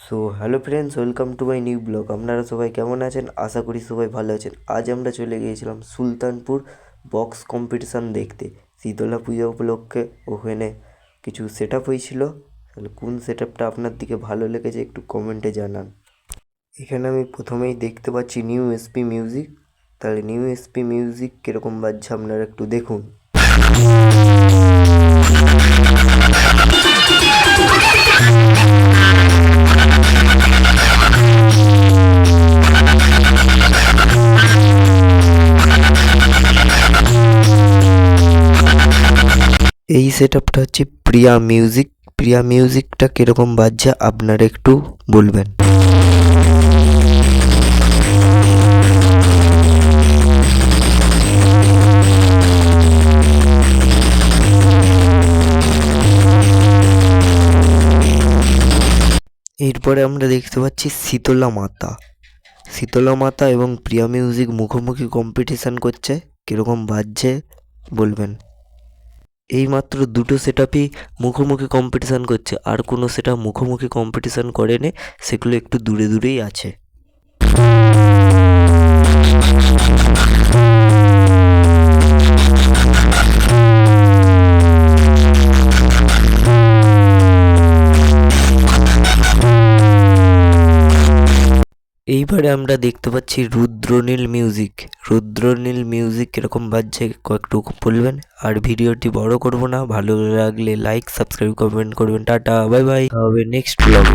So hello friends, welcome to my new blog. আপনারা সবাই কেমন আছেন? আশা করি সবাই ভালো আছেন। আজ আমরা চলে গিয়েছিলাম সুলতানপুর বক্স কম্পিটিশান দেখতে। শীতলা পূজা উপলক্ষে ওখানে কিছু সেট আপ হয়েছিল। তাহলে কোন সেট আপটা আপনার দিকে ভালো লেগেছে একটু কমেন্টে জানান। এখানে আমি প্রথমেই দেখতে পাচ্ছি নিউ এসপি মিউজিক। তাহলে নিউ এসপি মিউজিক কীরকম বাজছে আপনারা একটু দেখুন। এই সেট আপটা হচ্ছে প্রিয়া মিউজিক। প্রিয়া মিউজিকটা কীরকম বাজছে আপনারা একটু বলবেন। এরপরে আমরা দেখতে পাচ্ছি শীতলা মাতা। শীতলা মাতা এবং প্রিয়া মিউজিক মুখোমুখি কম্পিটিশান করছে, কীরকম বাজছে বলবেন। এইমাত্র দুটো সেট আপই মুখোমুখি কম্পিটিশান করছে, আর কোনো সেট আপ মুখোমুখি কম্পিটিশান করেনি, সেগুলো একটু দূরে দূরেই আছে। এইবারে আমরা দেখতে পাচ্ছি রুদ্রনীল মিউজিক। রুদ্রনীল মিউজিক কীরকম বাজছে একটু বলবেন। আর ভিডিওটি বড় করব না, ভালো লাগলে লাইক সাবস্ক্রাইব কমেন্ট করবেন। টাটা, বাই বাই, হবে নেক্সট ব্লগ।